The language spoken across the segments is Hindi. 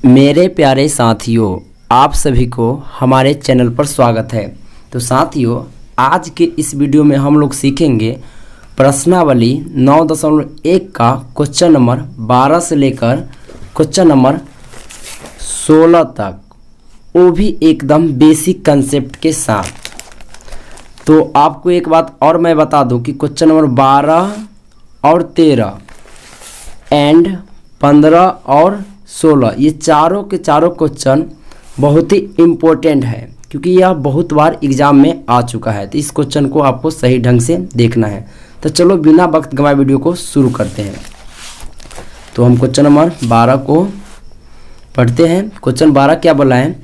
मेरे प्यारे साथियों, आप सभी को हमारे चैनल पर स्वागत है। तो साथियों, आज के इस वीडियो में हम लोग सीखेंगे प्रश्नावली 9.1 का क्वेश्चन नंबर 12 से लेकर क्वेश्चन नंबर 16 तक, वो भी एकदम बेसिक कंसेप्ट के साथ। तो आपको एक बात और मैं बता दूं कि क्वेश्चन नंबर 12 और 13 एंड 15 और 16 ये चारों के चारों क्वेश्चन बहुत ही इम्पोर्टेंट है, क्योंकि यह बहुत बार एग्जाम में आ चुका है। तो इस क्वेश्चन को आपको सही ढंग से देखना है। तो चलो बिना वक्त गंवाए वीडियो को शुरू करते हैं। तो हम क्वेश्चन नंबर 12 को पढ़ते हैं। क्वेश्चन 12 क्या बोला है?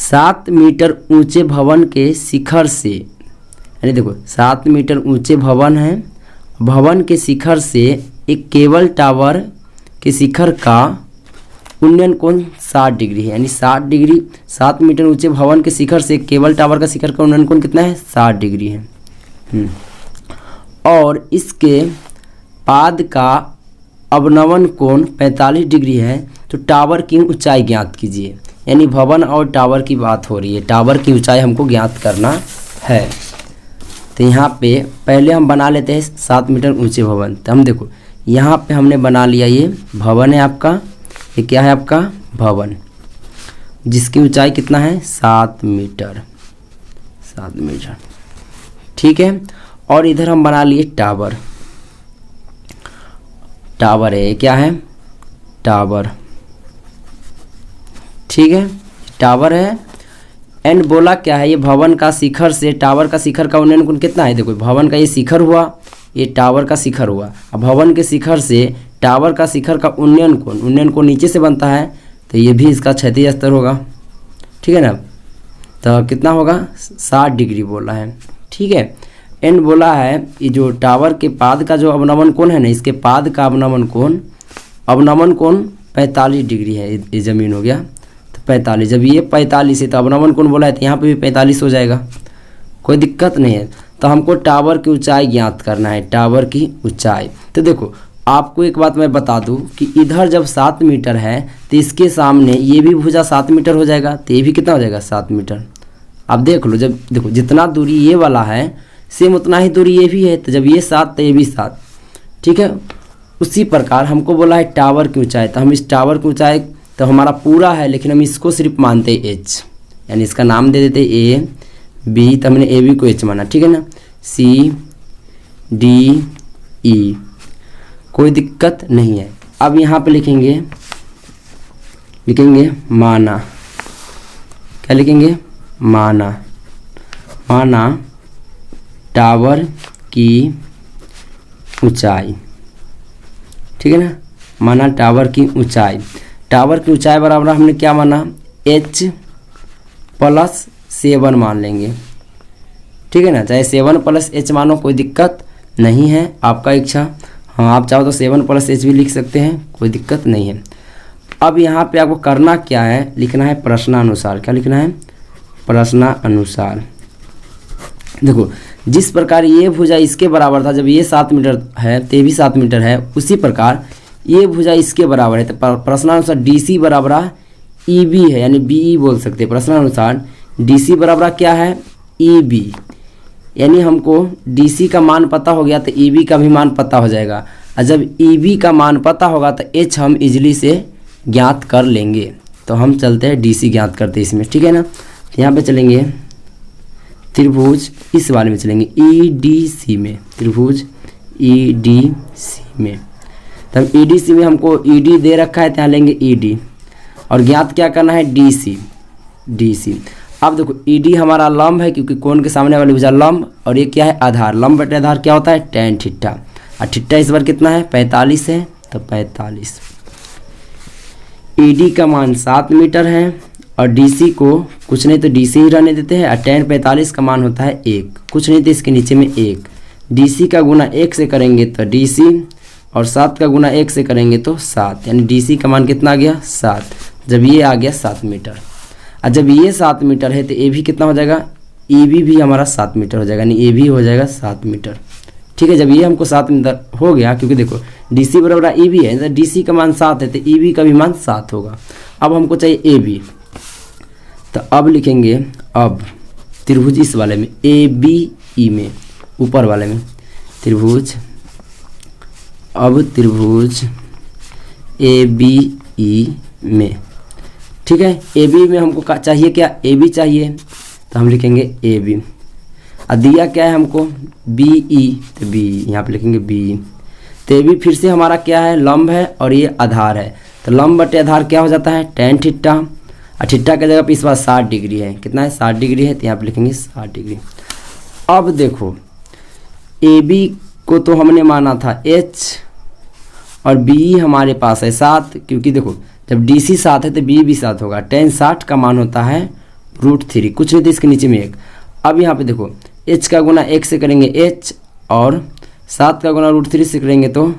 7 मीटर ऊंचे भवन के शिखर से, यानी देखो 7 मीटर ऊंचे भवन है, भवन के शिखर से एक केबल टावर के शिखर का उन्नयन कोण 60 डिग्री है। यानी 60 डिग्री, 7 मीटर ऊंचे भवन के शिखर से केबल टावर का शिखर का उन्नयन कोण कितना है? 60 डिग्री है। और इसके पाद का अवनमन कोण 45 डिग्री है। तो टावर की ऊंचाई ज्ञात कीजिए। यानी भवन और टावर की बात हो रही है, टावर की ऊंचाई हमको ज्ञात करना है। तो यहाँ पे पहले हम बना लेते हैं 7 मीटर ऊंचे भवन। तो हम देखो यहाँ पे हमने बना लिया, ये भवन है आपका, ये क्या है आपका? भवन, जिसकी ऊंचाई कितना है? 7 मीटर, 7 मीटर, ठीक है। और इधर हम बना लिए टावर, टावर है, क्या है? टावर, ठीक है, टावर है। एंड बोला क्या है? ये भवन का शिखर से टावर का शिखर का उन्नयन कोण कितना है? देखो भवन का ये शिखर हुआ, ये टावर का शिखर हुआ। अब भवन के शिखर से टावर का शिखर का उन्नयन कोण नीचे से बनता है, तो ये भी इसका क्षैतिज स्तर होगा, ठीक है ना। तो कितना होगा? 60 डिग्री बोला है, ठीक है। एंड बोला है ये जो टावर के पाद का जो अवनमन कोण है ना, इसके पाद का अवनमन कोण 45 डिग्री है। ये जमीन हो गया तो 45, जब ये 45 है तो अवनमन कोण बोला है तो यहाँ पे भी 45 हो जाएगा, कोई दिक्कत नहीं है। तो हमको टावर की ऊंचाई ज्ञात करना है, टावर की ऊंचाई। तो देखो आपको एक बात मैं बता दूं कि इधर जब 7 मीटर है तो इसके सामने ये भी भुजा 7 मीटर हो जाएगा, तो ये भी कितना हो जाएगा? 7 मीटर। अब देख लो, जब देखो जितना दूरी ये वाला है सेम उतना ही दूरी ये भी है, तो जब ये 7 तो ये भी 7, ठीक है। उसी प्रकार हमको बोला है टावर की ऊंचाई, तो हम इस टावर की ऊंचाई तो हमारा पूरा है, लेकिन हम इसको सिर्फ मानते हैं एच, यानी इसका नाम दे देते ए बी, तो हमने ए बी को एच माना, ठीक है ना। सी डी ई, कोई दिक्कत नहीं है। अब यहाँ पे लिखेंगे माना, क्या लिखेंगे? माना टावर की ऊंचाई, ठीक है ना। माना टावर की ऊंचाई, टावर की ऊंचाई बराबर हमने क्या माना? h + 7 मान लेंगे, ठीक है ना। चाहे 7 + h मानो, कोई दिक्कत नहीं है, आपका इच्छा। हाँ, आप चाहो तो 7 + h भी लिख सकते हैं, कोई दिक्कत नहीं है। अब यहाँ पे आपको करना क्या है? लिखना है प्रश्नानुसार। क्या लिखना है? प्रश्नानुसार। देखो जिस प्रकार ये भुजा इसके बराबर था, जब ये 7 मीटर है तो ये भी 7 मीटर है, उसी प्रकार ये भुजा इसके बराबर है। तो प्रश्नानुसार DC बराबर EB है, यानी BE बोल सकते हैं। प्रश्नानुसार DC बराबर क्या है? EB, यानी हमको DC का मान पता हो गया तो EB का भी मान पता हो जाएगा। और जब EB का मान पता होगा तो H हम इजीली से ज्ञात कर लेंगे। तो हम चलते हैं DC ज्ञात करते हैं इसमें, ठीक है ना। तो यहाँ पे चलेंगे त्रिभुज, इस वाले में चलेंगे EDC में, त्रिभुज EDC में। तब EDC में हमको ED दे रखा है, तो यहाँ लेंगे ED और ज्ञात क्या करना है? DC। अब देखो ED हमारा लंब है, क्योंकि कोण के सामने वाली भुजा लंब, और ये क्या है? आधार। लंब बटे आधार क्या होता है? tan theta. और थीटा इस बार कितना है? 45 है, तो 45। ED का मान 7 मीटर है, और DC को कुछ नहीं तो DC ही रहने देते हैं। और tan 45 का मान होता है 1, कुछ नहीं तो इसके नीचे में 1। DC का गुना 1 से करेंगे तो DC, और 7 का गुना 1 से करेंगे तो 7, यानी DC का मान कितना आ गया? 7। जब ये आ गया 7 मीटर, और जब ये 7 मीटर है तो ए भी कितना हो जाएगा? EB भी हमारा 7 मीटर हो जाएगा, यानी ए भी हो जाएगा 7 मीटर, ठीक है। जब ये हमको 7 मीटर हो गया, क्योंकि देखो DC बराबर EB है, तो DC का मान 7 है तो EB का भी मान 7 होगा। अब हमको चाहिए ए बी, तो अब लिखेंगे अब त्रिभुज इस वाले में ए बी ई में, ऊपर वाले में त्रिभुज, अब त्रिभुज ए बी ई में, ठीक है। ए बी में हमको चाहिए क्या, ए बी चाहिए, तो हम लिखेंगे ए बी। और दिया क्या है हमको बी ई, तो बी यहाँ पे लिखेंगे बी। तो ए बी फिर से हमारा क्या है, लंब है और ये आधार है, तो लंब बटे आधार क्या हो जाता है, tan थीटा। और थीटा की जगह पे इस बार 60 डिग्री है, कितना है 60 डिग्री है, तो यहाँ पे लिखेंगे 60 डिग्री। अब देखो ए बी को तो हमने माना था h और बी हमारे पास है 7, क्योंकि देखो जब डी सी 7 है तो बी भी 7 होगा। tan 60 का मान होता है √3, कुछ नहीं तो इसके नीचे में 1। अब यहाँ पे देखो h का गुना 1 से करेंगे h और 7 का गुना √3 से करेंगे तो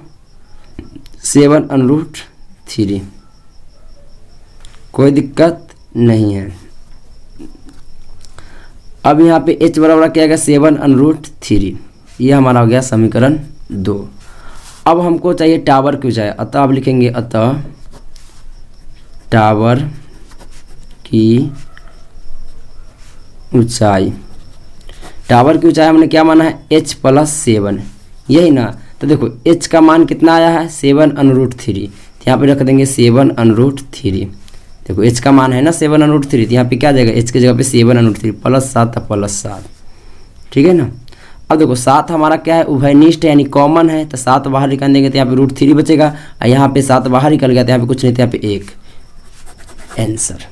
7/√3, कोई दिक्कत नहीं है। अब यहाँ पे h बराबर क्या आएगा 7/√3, ये हमारा हो गया समीकरण 2। अब हमको चाहिए टावर की ऊंचाई, अतः अब लिखेंगे अतः टावर की ऊंचाई। टावर की ऊंचाई हमने क्या माना है h+7, यही ना। तो देखो h का मान कितना आया है 7/√3, यहाँ पे रख देंगे 7/√3। देखो h का मान है ना 7/√3, तो यहाँ पे क्या जाएगा h की जगह पे 7/√3 +7 ठीक है ना। अब देखो 7 हमारा क्या है उभयनिष्ठ है यानी कॉमन है, तो 7 बाहर निकाल देंगे तो यहाँ पे √3 बचेगा, और यहाँ पे 7 बाहर निकल गया तो यहाँ पे कुछ नहीं, तो यहाँ पे 1 आंसर।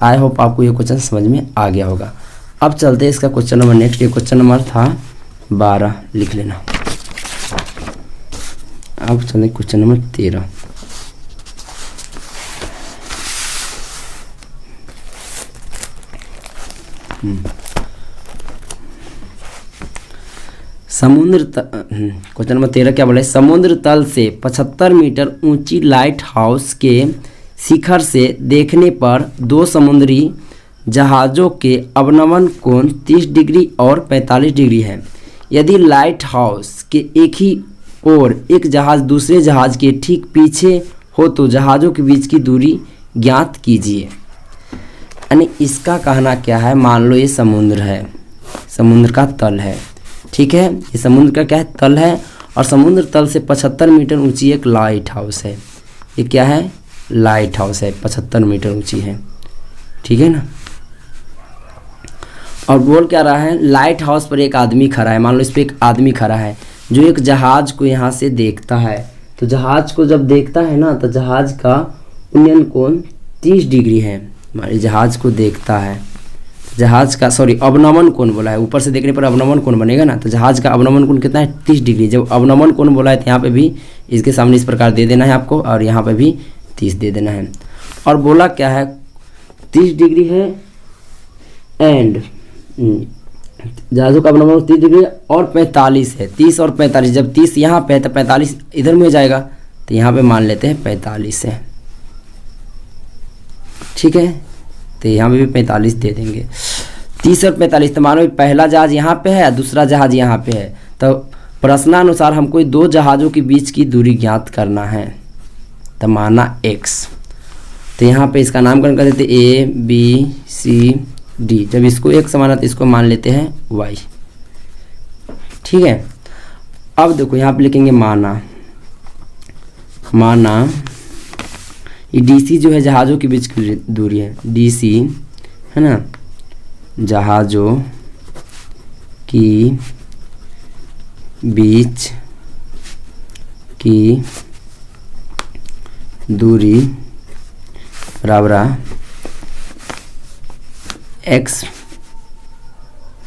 आई होप आपको ये क्वेश्चन समझ में आ गया होगा। अब चलते हैं इसका क्वेश्चन नंबर नेक्स्ट। ये क्वेश्चन नंबर था 12, लिख लेना। अब चलते क्वेश्चन नंबर 13। क्वेश्चन नंबर 13 क्या बोले, समुद्र तल से 75 मीटर ऊंची लाइट हाउस के शिखर से देखने पर 2 समुद्री जहाज़ों के अवनमन कोण 30 डिग्री और 45 डिग्री है। यदि लाइट हाउस के एक ही ओर एक जहाज़ दूसरे जहाज़ के ठीक पीछे हो तो जहाज़ों के बीच की दूरी ज्ञात कीजिए। यानी इसका कहना क्या है, मान लो ये समुद्र है, समुद्र का तल है, ठीक है, ये समुद्र का क्या है तल है, और समुद्र तल से 75 मीटर ऊंची एक लाइट हाउस है। ये क्या है लाइट हाउस है, 75 मीटर ऊंची है, ठीक है ना। और बोल क्या रहा है, लाइट हाउस पर एक आदमी खड़ा है। मान लो इस पर एक आदमी खड़ा है जो एक जहाज को यहाँ से देखता है, तो जहाज को जब देखता है ना तो जहाज का उन्नयन कोण 30 डिग्री है। हमारे जहाज को देखता है, जहाज का अवनमन कोण बोला है, ऊपर से देखने पर अवनमन कोण बनेगा ना, तो जहाज का अवनमन कोण कितना है 30 डिग्री। जब अवनमन कोण बोला है तो यहाँ पे भी इसके सामने इस प्रकार दे देना है आपको, और यहाँ पे भी 30 दे देना है। और बोला क्या है 30 डिग्री है एंड जहाज़ों का अवनमन 30 डिग्री और 45 है, 30 और 45। जब 30 यहाँ पे है तो 45 इधर में हो जाएगा, तो यहाँ पे मान लेते हैं 45 है, ठीक है, तो यहाँ पे भी 45 दे देंगे। 30 और 45, तो मानो पहला जहाज यहाँ पे है, दूसरा जहाज यहाँ पे है, तो प्रश्नानुसार हमको 2 जहाज़ों के बीच की दूरी ज्ञात करना है, तो माना x। तो यहाँ पे इसका नामकरण कर देते A B C D। जब इसको x माना तो इसको मान लेते हैं y, ठीक है। अब देखो यहाँ पे लिखेंगे माना ये DC जो है जहाज़ों के बीच की दूरी है, DC है ना, जहाज़ों की बीच की दूरी बराबर x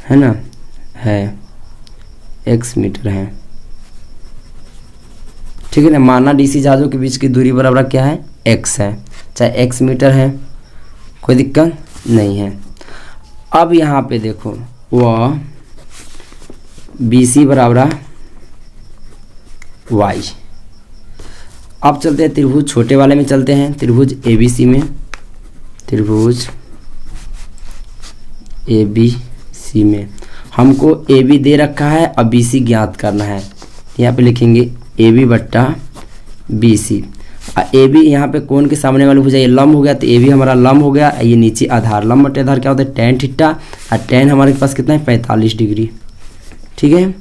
है ना, है x मीटर है, ठीक है ना। माना DC जहाज़ों के बीच की दूरी बराबर क्या है x है, चाहे x मीटर है, कोई दिक्कत नहीं है। अब यहाँ पे देखो वह BC बराबर y। अब चलते हैं त्रिभुज छोटे वाले में, चलते हैं त्रिभुज ABC में, त्रिभुज ABC में हमको AB दे रखा है और BC ज्ञात करना है। यहाँ पे लिखेंगे AB बट्टा BC। ए बी यहाँ पे कोण के सामने वाली भुजा ये लंब हो गया, तो ए बी हमारा लंब हो गया। ये नीचे आधार, लंब बटे आधार क्या होता है tan थीटा, और tan हमारे पास कितना है 45 डिग्री। ठीक है,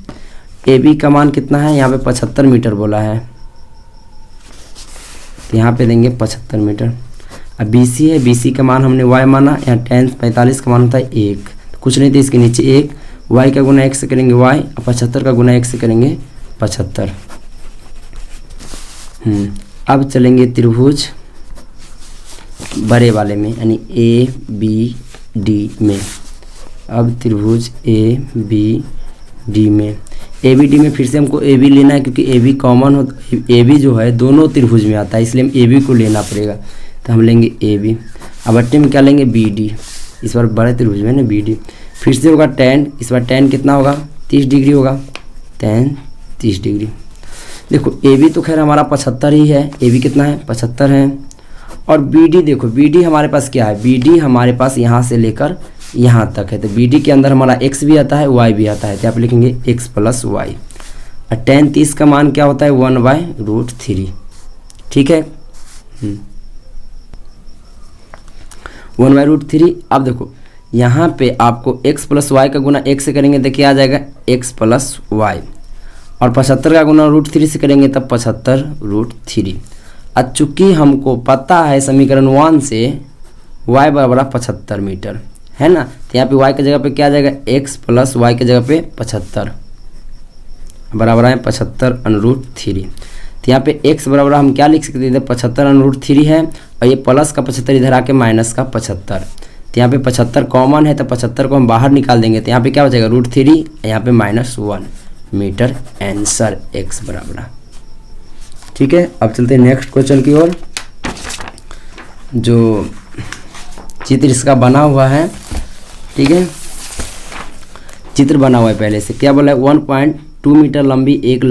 ए बी का मान कितना है यहाँ पे 75 मीटर बोला है, तो यहाँ पे देंगे 75 मीटर। अब बी सी है, बी सी का मान हमने y माना, यहाँ tan 45 का मान होता है 1, कुछ नहीं तो इसके नीचे 1, y का गुना 1 से करेंगे y, और 75 का गुना 1 से करेंगे 75। अब चलेंगे त्रिभुज बड़े वाले में, यानी ए बी डी में। अब त्रिभुज ए बी डी में, ए बी डी में फिर से हमको ए बी लेना है, क्योंकि ए बी कॉमन हो, ए बी जो है दोनों त्रिभुज में आता है, इसलिए हम ए बी को लेना पड़ेगा। तो हम लेंगे ए बी, अब अट्टे में क्या लेंगे बी डी, इस बार बड़े त्रिभुज में ना बी डी। फिर से होगा tan, इस बार tan कितना होगा 30 डिग्री होगा, tan 30 डिग्री। देखो ए बी तो खैर हमारा 75 ही है, ए बी कितना है 75 है। और बी डी देखो, बी डी हमारे पास क्या है, बी डी हमारे पास यहाँ से लेकर यहाँ तक है, तो बी डी के अंदर हमारा x भी आता है y भी आता है, तो यहाँ पे लिखेंगे x प्लस वाई। और tan 30 का मान क्या होता है 1/√3। ठीक है, 1/√3। अब देखो यहाँ पे आपको x प्लस वाई का गुना 1 से करेंगे तो क्या आ जाएगा x प्लस वाई, और 75 का गुना √3 से करेंगे तब 75√3। अब चूँकि हमको पता है समीकरण 1 से y बराबर 75 मीटर है ना, तो यहाँ पे y की जगह पे क्या आ जाएगा x प्लस वाई की जगह पे 75 बराबर है 75√3। तो यहाँ पे x बराबर हम क्या लिख सकते हैं, 75√3 है, और ये प्लस का 75 इधर आके माइनस का 75, तो यहाँ पे 75 कॉमन है, तो 75 को हम बाहर निकाल देंगे, तो यहाँ पे क्या हो जाएगा √3, यहाँ पे -1 मीटर आंसर x बराबर। ठीक है, अब चलते हैं नेक्स्ट क्वेश्चन की ओर। जो चित्र इसका बना हुआ है, ठीक है, चित्र बना हुआ है पहले से। क्या बोला है, 1.2 मीटर लंबी एक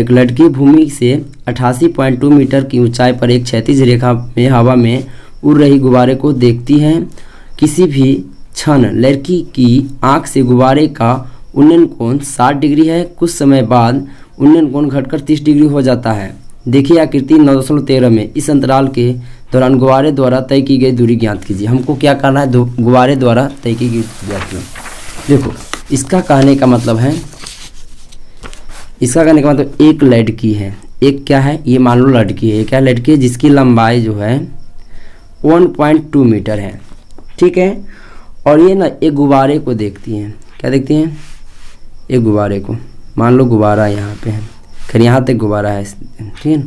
लड़की भूमि से 88.2 मीटर की ऊंचाई पर एक क्षैतिज रेखा में हवा में उड़ रही गुब्बारे को देखती है। किसी भी क्षण लड़की की आंख से गुब्बारे का उन्नयन कोण 60 डिग्री है, कुछ समय बाद उन्नयन कोण घटकर 30 डिग्री हो जाता है। देखिए आकृति 9.13 में इस अंतराल के दौरान गुब्बारे द्वारा तय की गई दूरी ज्ञात कीजिए। हमको क्या करना है, गुब्बारे द्वारा तय की गई दूरी। देखो इसका कहने का मतलब है, एक लड़की है, एक क्या है, ये मान लो लड़की है, ये क्या लड़की है जिसकी लंबाई जो है 1.2 मीटर है। ठीक है, और ये ना एक गुब्बारे को देखती हैं, क्या देखती हैं, एक गुब्बारे को। मान लो गुब्बारा यहाँ पे है, खैर यहाँ तक गुब्बारा है, ठीक है,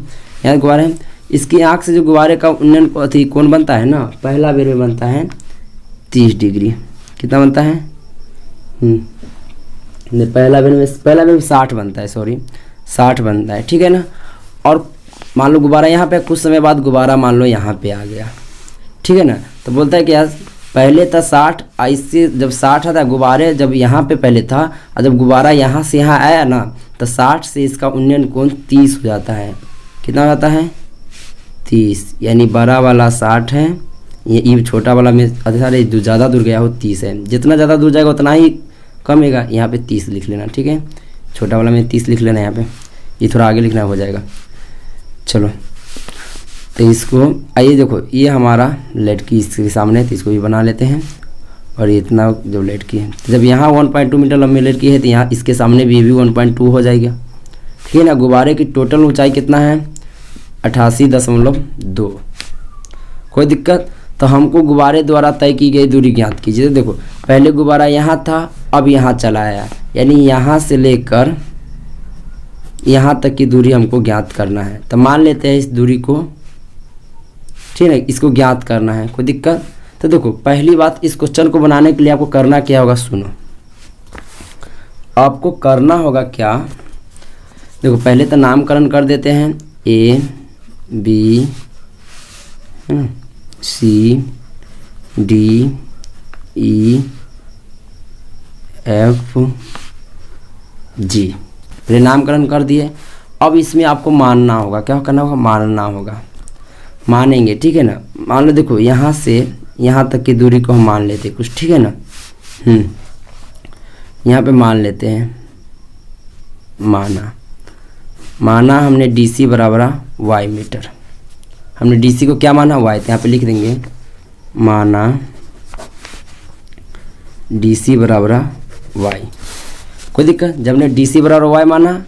यहाँ गुब्बारा है। इसकी आँख से जो गुब्बारे का उन्नयन कोण बनता है ना, पहला बेर में बनता है 30 डिग्री। कितना बनता है, पहला बेर में 60 बनता है, 60 बनता है। ठीक है ना, और मान लो गुब्बारा यहाँ पे, कुछ समय बाद गुब्बारा मान लो यहाँ पे आ गया। ठीक है ना, तो बोलता है कि यार पहले था 60, इससे जब 60 था गुब्बारे जब यहाँ पे पहले था, और जब गुब्बारा यहाँ से यहाँ आया ना, तो 60 से इसका उन्नयन कोण 30 हो जाता है। कितना हो जाता है 30, यानी बड़ा वाला 60 है, ये छोटा वाला में सारे जो ज़्यादा दूर गया हो 30 है। जितना ज़्यादा दूर जाएगा उतना ही कमेगा, यहाँ पे 30 लिख लेना। ठीक है, छोटा वाला में 30 लिख लेना, यहाँ पे ये थोड़ा आगे लिखना हो जाएगा। चलो तो इसको आइए देखो, ये हमारा लड़की इसके सामने है, तो इसको भी बना लेते हैं। और ये इतना जो लड़की है, तो जब यहाँ 1.2 मीटर लंबी लड़की है, तो यहाँ इसके सामने भी 1.2 हो जाएगा। ठीक है ना, गुब्बारे की टोटल ऊंचाई कितना है 88.2। कोई दिक्कत, तो हमको गुब्बारे द्वारा तय की गई दूरी ज्ञात कीजिए। देखो पहले गुब्बारा यहाँ था, अब यहाँ चला आया, यानी यहाँ से लेकर यहाँ तक की दूरी हमको ज्ञात करना है। तो मान लेते हैं इस दूरी को, ठीक है, इसको ज्ञात करना है। कोई दिक्कत, तो देखो पहली बात, इस क्वेश्चन को बनाने के लिए आपको करना क्या होगा, सुनो, आपको करना होगा क्या, देखो पहले तो नामकरण कर देते हैं, A B C D E F G, पहले नामकरण कर दिए। अब इसमें आपको मानना होगा, क्या करना होगा, मानना होगा, मानेंगे। ठीक है ना, मान लो देखो यहाँ से यहाँ तक की दूरी को हम मान लेते हैं कुछ। ठीक है ना, यहाँ पे मान लेते हैं, माना हमने DC बराबर वाई मीटर। हमने डीसी को क्या माना, वाई, तो यहाँ पे लिख देंगे माना डीसी बराबर वाई। कोई दिक्कत, जब ने डीसी बराबर वाई माना,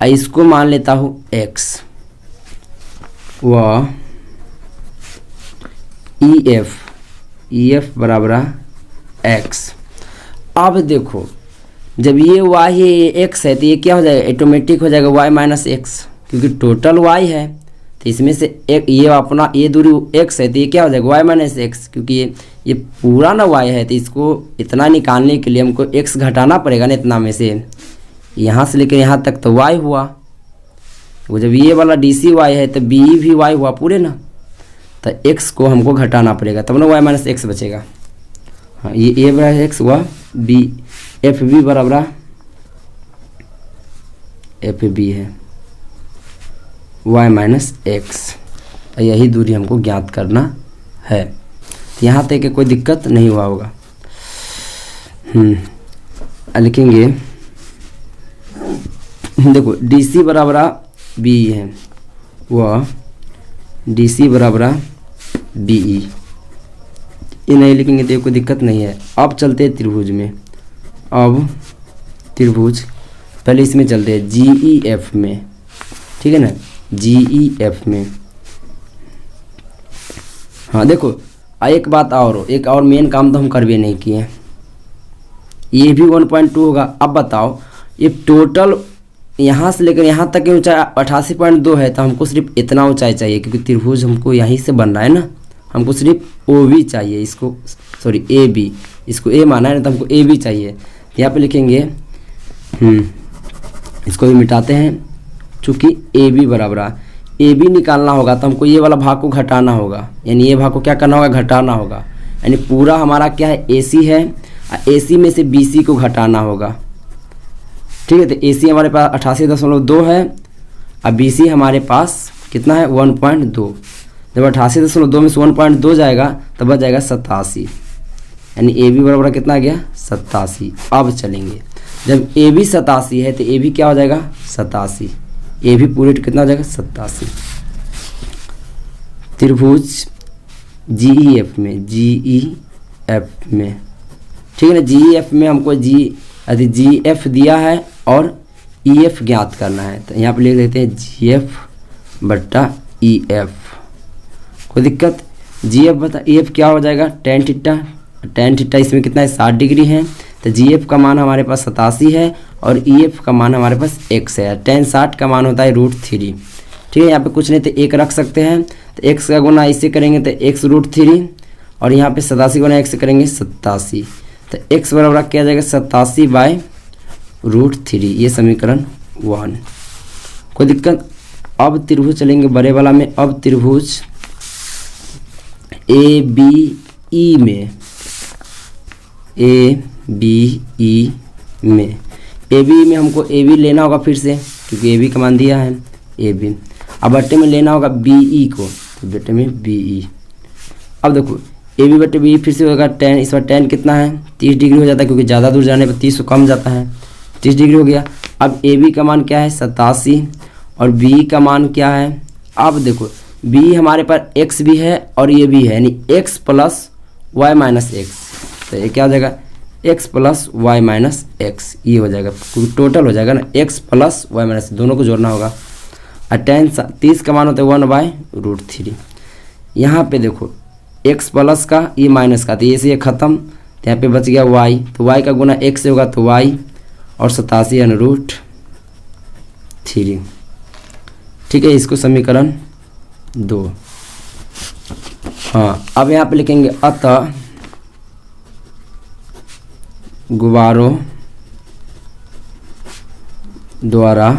इसको मान लेता हूँ एक्स, व EF बराबर एक्स। अब देखो जब ये y है ये x है तो ये क्या हो जाएगा, ऑटोमेटिक हो जाएगा y माइनस एक्स, क्योंकि टोटल y है तो इसमें से एक ये अपना ये दूरी x है तो ये क्या हो जाएगा y माइनस एक्स, क्योंकि ये पूरा ना y है तो इसको इतना निकालने के लिए हमको x घटाना पड़ेगा ना, इतना में से यहाँ से लेकर यहाँ तक तो y हुआ। वो जब ये वाला DC y है तो B भी y हुआ पूरे ना, तो x को हमको घटाना पड़ेगा तब ना y माइनस एक्स बचेगा। हाँ, ये A बराबर एक्स हुआ, B FB बराबर FB है y माइनस एक्स, यही दूरी हमको ज्ञात करना है। तो यहाँ तक कोई दिक्कत नहीं हुआ होगा। लिखेंगे देखो DC बराबर BE है, वह DC बराबर BE, ये नहीं लिखेंगे तो कोई दिक्कत नहीं है। अब चलते हैं त्रिभुज में। अब त्रिभुज पहले इसमें चलते हैं GEF में, ठीक है ना, GEF में। हाँ देखो एक बात और, एक और मेन काम तो हम कर भी नहीं किए, ये भी 1.2 होगा। अब बताओ ये टोटल यहाँ से लेकर यहाँ तक की ऊंचाई 88.2 है, तो हमको सिर्फ इतना ऊंचाई चाहिए, क्योंकि त्रिभुज हमको यहीं से बन रहा है ना, हमको सिर्फ OB चाहिए, इसको सॉरी AB, इसको A माना है ना, तो हमको AB चाहिए। यहाँ पे लिखेंगे इसको भी मिटाते हैं, चूँकि AB बराबर AB निकालना होगा तो हमको ये वाला भाग को घटाना होगा, यानी ये भाग को क्या करना होगा, घटाना होगा। यानी पूरा हमारा क्या है, AC है, AC में से BC को घटाना होगा, ठीक है। तो AC हमारे पास 88.2 है और BC हमारे पास कितना है, 1.2। जब 88.2 में से 1.2 जाएगा तब बच जाएगा 87, यानी AB बराबर कितना आ गया, 87। अब चलेंगे, जब AB 87 है तो AB क्या हो जाएगा, 87, AB पूरे कितना हो जाएगा, 87। त्रिभुज GEF में, GEF में, ठीक है ना, GEF में हमको GF दिया है और EF ज्ञात करना है, तो यहाँ पे लिख देते हैं GF बटा EF। कोई दिक्कत, GF बटा EF क्या हो जाएगा, tan थीटा इसमें कितना है, 60 डिग्री है, तो GF का मान हमारे पास 87 है और EF का मान हमारे पास x है। tan 60 का मान होता है √3, ठीक है। यहाँ पे कुछ नहीं तो 1 रख सकते हैं, तो x का गुना इससे करेंगे तो x √3 और यहाँ पे 87 गुना x से करेंगे 87, तो x बराबर क्या आ जाएगा, 87/√3, ये समीकरण 1। कोई दिक्कत। अब त्रिभुज चलेंगे बड़े वाला में। अब त्रिभुज ABE में, ABE में हमको AB लेना होगा फिर से, क्योंकि AB का मान दिया है AB। अब बट्टे में लेना होगा BE को, तो बट्टे में BE। अब देखो AB बटे BE फिर से होगा tan, इस बार tan कितना है, 30 डिग्री हो जाता है, क्योंकि ज़्यादा दूर जाने पर 30 से कम जाता है, 30 डिग्री हो गया। अब AB का मान क्या है, 87 और BE का मान क्या है। अब देखो BE हमारे पास x भी है और ये भी है, यानी x plus y minus x, तो ये क्या हो जाएगा, x plus y minus x, ये हो जाएगा, क्योंकि टोटल हो जाएगा ना, x प्लस y माइनस, दोनों को जोड़ना होगा। और tan 30 का मान होता है 1/√3। यहाँ पे देखो x प्लस का ये माइनस का, तो ये से ये खत्म, तो यहाँ पे बच गया y, तो y का गुना x से होगा तो y और 87/√3, ठीक है। इसको समीकरण 2। हाँ अब यहाँ पे लिखेंगे अतः गुब्बारों द्वारा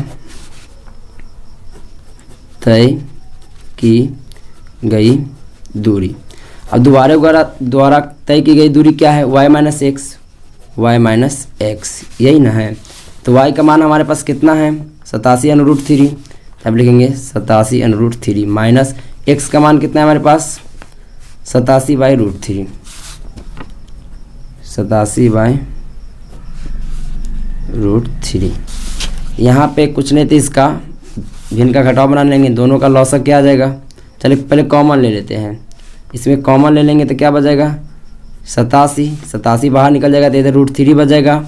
तय की गई दूरी। अब द्वारा तय की गई दूरी क्या है, y माइनस एक्स, यही ना है। तो y का मान हमारे पास कितना है, 87/√3, तब लिखेंगे 87/√3 माइनस x का मान कितना है हमारे पास, 87/√3, 87/√3। यहाँ पे कुछ नहीं तो इसका भिन्न का घटाव बना लेंगे, दोनों का लौसक क्या आ जाएगा। चलिए पहले कॉमन ले लेते हैं, इसमें कॉमन ले लेंगे तो क्या बचेगा 87, 87 बाहर निकल जाएगा तो इधर √3 बच जाएगा।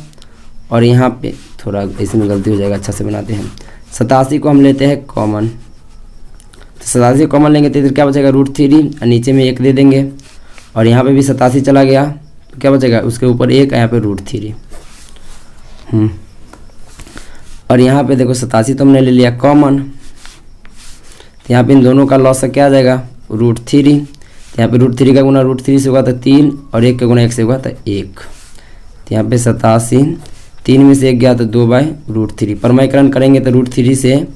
और यहाँ पे थोड़ा इसमें गलती हो जाएगा, अच्छा से बनाते हैं। 87 को हम लेते हैं कॉमन, तो 87 कॉमन लेंगे तो इधर क्या बचेगा √3 और नीचे में 1 दे देंगे। और यहाँ पे भी 87 चला गया तो क्या बचेगा, उसके ऊपर 1 यहाँ पे √3। और यहाँ पे देखो 87 तो हमने ले लिया कॉमन, तो यहाँ पे इन दोनों का लॉस क्या आ जाएगा √3। तो यहाँ पे √3 का गुना √3 से होगा तो 3 और 1 का गुना 1 से होगा तो 1। तो यहाँ पे 87, 3 में से 1 गया तो 2/√3। परमाणुकरण करेंगे तो √3 से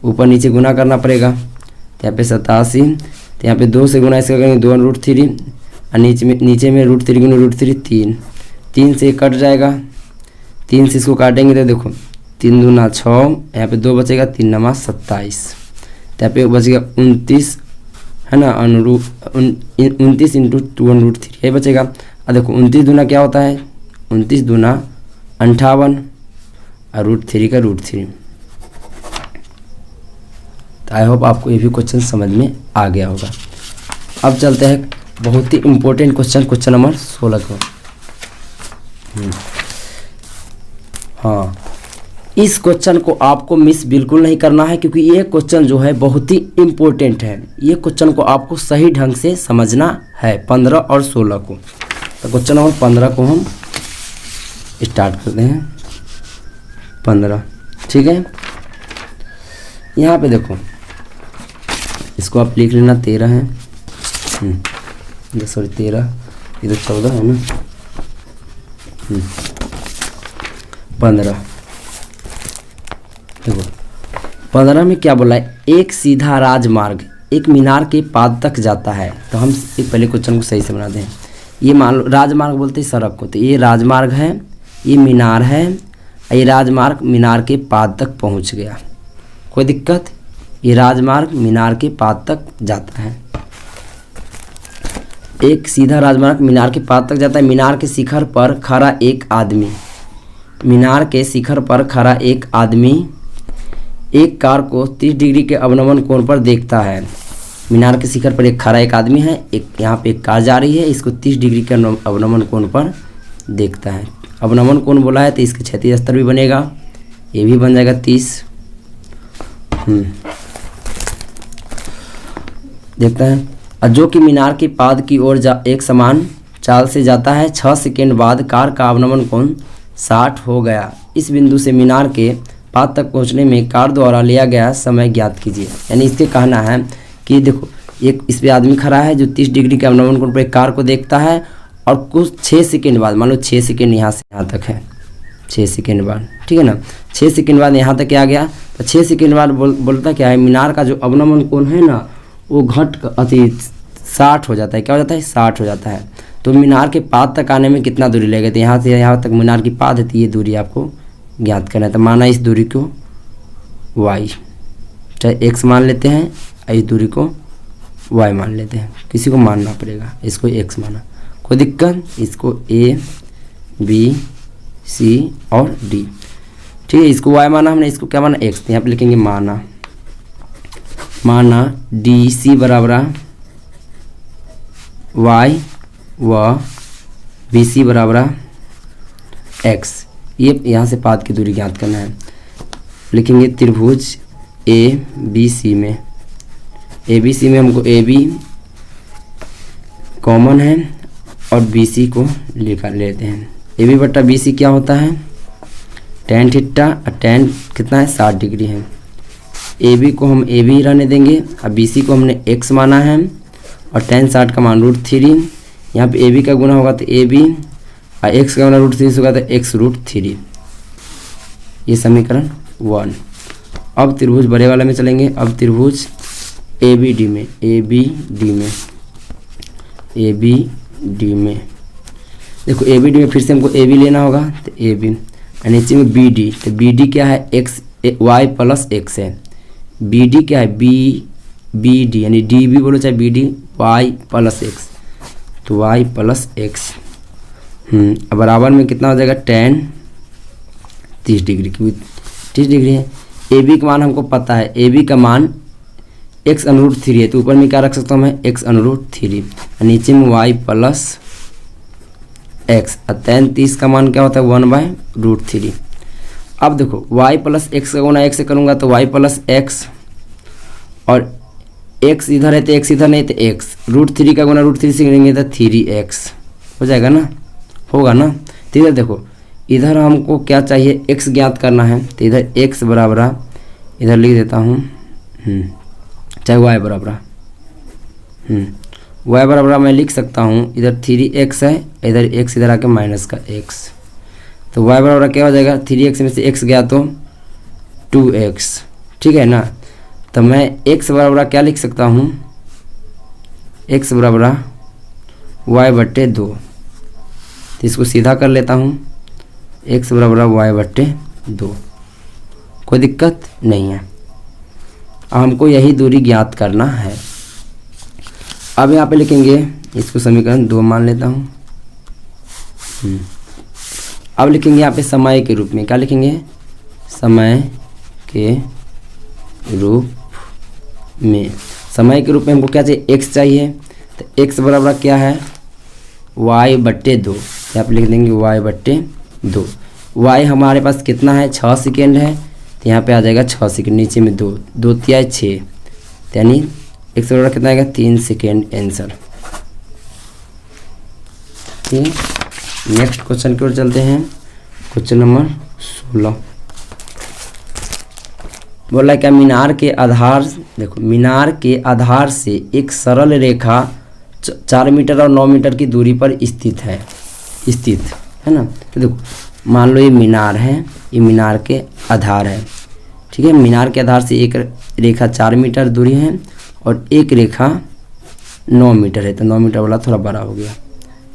ऊपर नीचे गुना करना पड़ेगा। तो यहाँ पे 87, तो यहाँ पे 2 से गुना इसका करेंगे 2/√3 और नीचे में √3 गुना √3 3, 3 से कट जाएगा, 3 से इसको काटेंगे तो देखो 3 दूना 6, यहाँ पे 2 बचेगा, 3 नमा 27। तो यहाँ पे बचेगा 29 है ना, 29 × 2/√3 ये बचेगा। अब देखो 29 दूना क्या होता है, 29 दूना 58 और √3 का √3। तो आई होप आपको ये भी क्वेश्चन समझ में आ गया होगा। अब चलते हैं बहुत ही इम्पोर्टेंट क्वेश्चन नंबर 16 को। हाँ, इस क्वेश्चन को आपको मिस बिल्कुल नहीं करना है, क्योंकि ये क्वेश्चन जो है बहुत ही इम्पोर्टेंट है। ये क्वेश्चन को आपको सही ढंग से समझना है 15 और 16 को। तो क्वेश्चन नंबर 15 को हम स्टार्ट करते हैं। 15 ठीक है, यहाँ पे देखो इसको आप लिख लेना 13 है, सॉरी 13, इधर 14 है ना। 15 देखो 15 में क्या बोला है, एक सीधा राजमार्ग एक मीनार के पाद तक जाता है। तो हम पहले क्वेश्चन को सही से बनाते हैं। ये मान लो राजमार्ग बोलते हैं सड़क को, तो ये राजमार्ग है, ये मीनार है, ये राजमार्ग मीनार के पाद तक पहुंच गया, कोई दिक्कत। ये राजमार्ग मीनार के पाद तक जाता है, एक सीधा राजमार्ग मीनार के पाद तक जाता है। मीनार के शिखर पर खड़ा एक आदमी, मीनार के शिखर पर खड़ा एक आदमी एक कार को 30 डिग्री के अवनमन कोण पर देखता है। मीनार के शिखर पर एक खड़ा एक आदमी है, एक यहाँ पे एक कार जा रही है, इसको 30 डिग्री के अवनमन कोण पर देखता है। अवनमन कोण बोला है तो इसके क्षैतिज स्तर भी बनेगा, ये भी बन जाएगा 30। देखते हैं, और जो कि मीनार के पाद की ओर एक समान चाल से जाता है। 6 सेकेंड बाद कार का अवनमन कोण 60 हो गया। इस बिंदु से मीनार के पाद तक पहुंचने में कार द्वारा लिया गया समय ज्ञात कीजिए। यानी इसके कहना है कि देखो एक इस पे आदमी खड़ा है जो 30 डिग्री के अवनमन कोण पर एक कार को देखता है, और कुछ 6 सेकेंड बाद, मान लो 6 सेकेंड यहाँ से यहाँ तक है, 6 सेकेंड बाद, ठीक है ना, 6 सेकेंड बाद यहाँ तक आ गया। तो 6 सेकेंड बाद बोलता क्या है, मीनार का जो अवनमन कोण है ना वो घट 60 हो जाता है। क्या हो जाता है, 60 हो जाता है। तो मीनार के पाद तक आने में कितना दूरी लगेगा, तो यहाँ से यहाँ तक मीनार की पाद है, तो ये दूरी आपको ज्ञात करना है। तो माना इस दूरी को y, चाहे x मान लेते हैं, इस दूरी को y मान लेते हैं, किसी को मानना पड़ेगा, इसको x माना, कोई दिक्कत। इसको a b c और d, ठीक है, इसको y माना हमने, इसको क्या माना x। यहाँ पे लिखेंगे माना डी सी बराबर y व बी सी बराबर x। ये यहाँ से पाद की दूरी ज्ञात करना है। लिखेंगे त्रिभुज ए बी सी में, ए बी सी में हमको ए बी कॉमन है और बी सी को निकाल लेते हैं। ए बी बट्टा बी सी क्या होता है, tan थीटा, और tan कितना है 60 डिग्री है। ए बी को हम ए बी रहने देंगे, और बी सी को हमने x माना है, और tan 60 का मान √3। यहाँ पे ए बी का गुना होगा तो ए बी, और x का गुना √3 होगा तो x √3। ये समीकरण 1। अब त्रिभुज बड़े वाले में चलेंगे। अब त्रिभुज ए बी डी में, ए बी डी में, ए बी डी में देखो ए बी डी में फिर से हमको ए बी लेना होगा, तो ए बी, और नीचे में बी डी, तो बी डी क्या है x y प्लस x है। बी डी क्या है बी डी, यानी डी बी बोलो चाहे B D, y plus x, तो y प्लस x। बराबर में कितना हो जाएगा tan 30 डिग्री, क्योंकि 30 डिग्री है। ए बी का मान हमको पता है, ए बी का मान x√3 है, तो ऊपर में क्या रख सकता हूँ मैं x√3, नीचे में y प्लस x, और tan 30 का मान क्या होता है 1/√3। अब देखो y प्लस एक्स का गुना x से करूँगा तो y प्लस एक्स, और x इधर है तो x इधर नहीं तो x, √3 का गुना √3 से करेंगे तो 3x हो जाएगा ना, होगा ना। तो इधर देखो, इधर हमको क्या चाहिए x ज्ञात करना है, तो इधर x बराबर इधर लिख देता हूँ चाहे y बराबर y बराबर मैं लिख सकता हूँ, इधर 3x है, इधर x इधर आके माइनस का x, तो y बराबर क्या हो जाएगा 3x में से x गया तो 2x, ठीक है ना। तो मैं x बराबर क्या लिख सकता हूँ, x बराबर y/2, तो इसको सीधा कर लेता हूँ, x बराबर y/2, कोई दिक्कत नहीं है। अब हमको यही दूरी ज्ञात करना है। अब यहाँ पे लिखेंगे, इसको समीकरण 2 मान लेता हूँ। अब लिखेंगे यहाँ पे समय के रूप में, क्या लिखेंगे समय के रूप में, समय के रूप में हमको क्या चाहिए x चाहिए, तो x बराबर क्या है y/2, यहाँ पे लिख देंगे y/2। y हमारे पास कितना है 6 सेकेंड है, तो यहाँ पे आ जाएगा 6 सेकेंड, नीचे में 2 2 3 6, यानी x बराबर कितना आएगा 3 सेकेंड आंसर। ठीक, नेक्स्ट क्वेश्चन की ओर चलते हैं। क्वेश्चन नंबर 16 बोला क्या, मीनार के आधार, देखो मीनार के आधार से एक सरल रेखा 4 मीटर और 9 मीटर की दूरी पर स्थित है ना। तो देखो मान लो ये मीनार है, ये मीनार के आधार है, ठीक है। मीनार के आधार से एक रेखा 4 मीटर दूरी है और एक रेखा 9 मीटर है, तो 9 मीटर वाला थोड़ा बड़ा हो गया,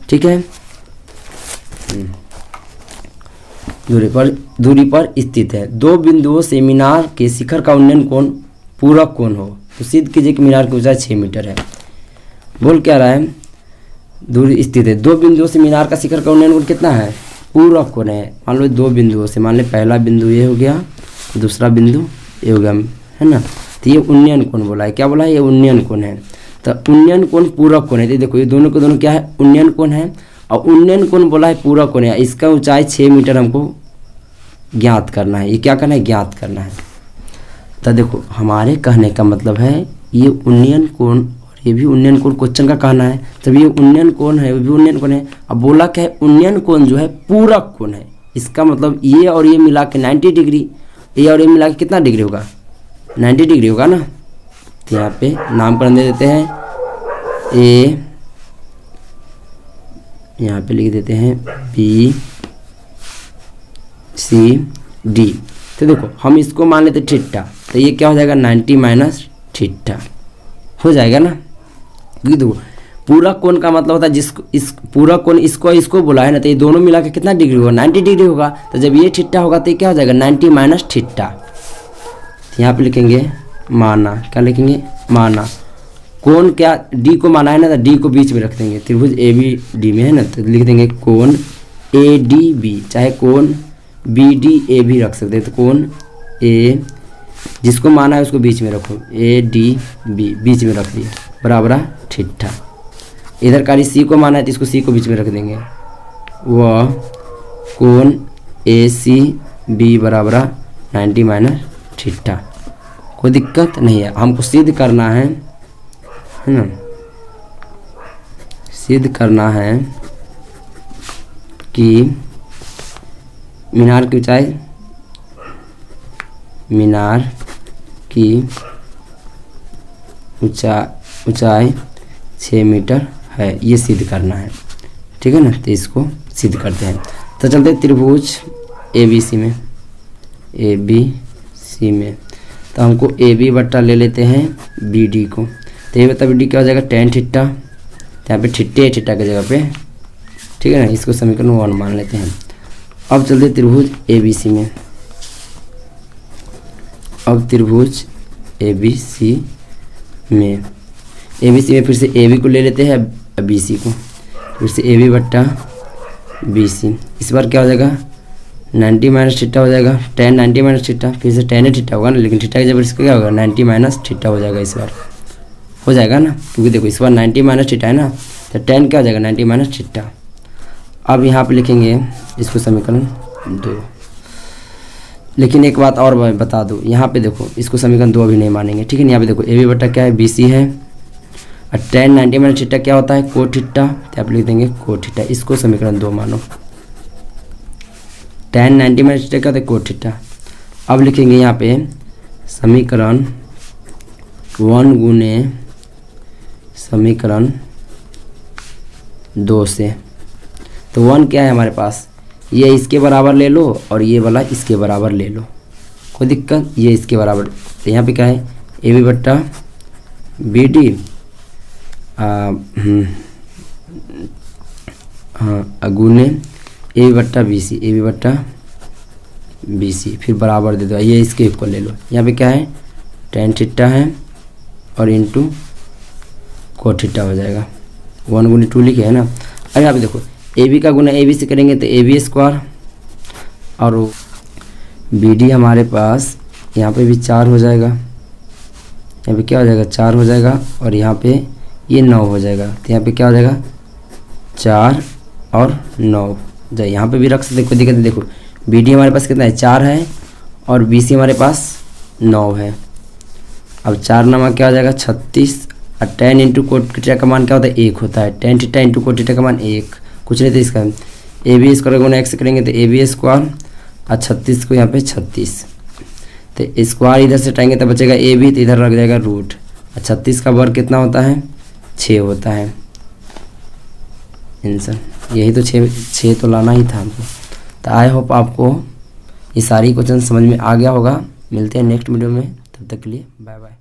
ठीक है। दूरी पर स्थित है, 2 बिंदुओं से मीनार के शिखर का उन्नयन कोण पूरक कोण हो, तो सिद्ध कीजिए कि मीनार की ऊंचाई 6 मीटर है। बोल क्या रहा है, दूरी स्थित है, 2 बिंदुओं से मीनार का शिखर का उन्नयन कोण कितना है पूरक कोण है। मान लो 2 बिंदुओं से, मान लो पहला बिंदु ये हो गया, दूसरा बिंदु ये हो गया, है ना। तो ये उन्नयन कोण बोला है, क्या बोला है ये उन्नयन कोण है, तो उन्नयन कोण पूरक कोण है। तो देखो ये दोनों के दोनों क्या है उन्नयन कोण है, और उन्नयन कोण बोला है पूरक कोण है, इसका ऊंचाई 6 मीटर हमको ज्ञात करना है। ये क्या करना है ज्ञात करना है। तो देखो हमारे कहने का मतलब है ये उन्नयन कोण और ये भी उन्नयन कोण क्वेश्चन का कहना है, तब ये उन्नयन कोण है, वो भी उन्नयन कोण है। अब बोला क्या है उन्नयन कोण जो है पूरक कोण है, इसका मतलब ये और ये मिला के 90 डिग्री, ये और ये मिला के कितना डिग्री होगा 90 डिग्री होगा ना। तो यहाँ पे नामकरण दे देते हैं ए, यहाँ पे लिख देते हैं बी सी डी। तो देखो हम इसको मान लेते थीटा, तो ये क्या हो जाएगा 90 माइनस थीटा हो जाएगा ना। क्योंकि देखो पूरक कोण का मतलब होता है जिसको इस पूरक कोण इसको बोला है ना, तो ये दोनों मिला के कितना डिग्री होगा 90 डिग्री होगा। तो जब ये थीटा होगा तो ये क्या हो जाएगा 90 माइनस थीटा। तो यहाँ पे लिखेंगे माना, क्या लिखेंगे माना कोण, क्या डी को माना है ना, तो डी को बीच में रख देंगे, त्रिभुज ए बी डी में है ना, तो लिख देंगे कोण ए डी बी, चाहे कोण बी डी ए भी रख सकते हैं। तो कोण ए जिसको माना है उसको बीच में रखो, ए डी बी बीच में रख दिया बराबर थीटा। इधर कारी सी को माना है तो इसको सी को बीच में रख देंगे, वह कोण ए सी बी बराबर 90 माइनस थीटा। कोई दिक्कत नहीं है, हमको सिद्ध करना है ना, सिद्ध करना है कि मीनार की ऊंचाई, मीनार की ऊंचाई 6 मीटर है, ये सिद्ध करना है, ठीक है ना। तो इसको सिद्ध करते हैं। तो चलते त्रिभुज ए बी सी में, ए बी सी में, तो हमको ए बी बट्टा ले लेते हैं बी डी को। तो ये बता बी डी क्या हो जाएगा tan थीटा, यहाँ पे थीटे थीटा की जगह पे, ठीक है ना। इसको समीकरण 1 मान लेते हैं। अब चलते त्रिभुज ए बी सी में, अब त्रिभुज ए बी सी में, ए बी सी में फिर से ए बी को ले लेते हैं, बी सी को, फिर से ए बी बट्टा बी सी। इस बार क्या हो जाएगा 90 माइनस थीटा हो जाएगा, tan 90 माइनस थीटा, फिर से tan थीटा होगा ना, लेकिन थीटा की जब इसका क्या होगा 90 माइनस थीटा हो जाएगा इस बार, हो जाएगा ना, क्योंकि देखो इस बार 90 माइनस थीटा है ना, तो tan क्या हो जाएगा 90 माइनस थीटा। अब यहाँ पे लिखेंगे इसको समीकरण 2। लेकिन एक बात और बता दूँ, यहाँ पे देखो इसको समीकरण 2 अभी नहीं मानेंगे, ठीक है। यहाँ पे देखो ए बी बटा क्या है BC है, और tan 90 माइनस थीटा क्या होता है कोट थीटा, तो आप लिख देंगे कोट थीटा, इसको समीकरण 2 मानो। tan 90 माइनस थीटा क्या होता है कोट थीटा। अब लिखेंगे यहाँ पे समीकरण 1 गुने समीकरण 2 से, तो 1 क्या है हमारे पास, ये इसके बराबर ले लो और ये वाला इसके बराबर ले लो, कोई दिक्कत, ये इसके बराबर, तो यहाँ पे क्या है ए बी बट्टा बी डी, हाँ गुने ए बी बट्टा बी सी, ए बी बट्टा बी सी, फिर बराबर दे दो, ये इसके इक्वल ले लो। यहाँ पे क्या है tan थीटा है और इंटू कोट थीटा हो जाएगा, 1 गुने 2 लिखे है ना। अब यहाँ पे देखो ए बी का गुना ए बी से करेंगे तो ए बी स्क्वायर, और बी डी हमारे पास यहाँ पे भी 4 हो जाएगा, यहाँ पे क्या हो जाएगा 4 हो जाएगा, और यहाँ पे ये 9 हो जाएगा, तो यहाँ पे क्या हो जाएगा 4 और 9 जाए, यहाँ पे भी रख सकते कोई दिक्कत नहीं। देखो बी डी हमारे पास कितना है 4 है, और बी सी हमारे पास 9 है। अब 4 9 क्या हो जाएगा 36, और tan इंटू कोट थीटा का मान क्या होता है 1 होता है, tan theta into cot theta का मान 1, कुछ नहीं तो इसका ए बी स्क्वायर गुना एक्स करेंगे तो ए बी स्क्वायर, और 36 को यहाँ पे 36, तो स्क्वायर इधर से हटाएंगे तो बचेगा ए बी, तो इधर रख जाएगा रूट, और 36 का वर्ग कितना होता है 6 होता है आंसर। यही तो 6 तो लाना ही था हमको। तो आई होप आपको ये सारी क्वेश्चन समझ में आ गया होगा। मिलते हैं नेक्स्ट वीडियो में, तब तक के लिए बाय बाय।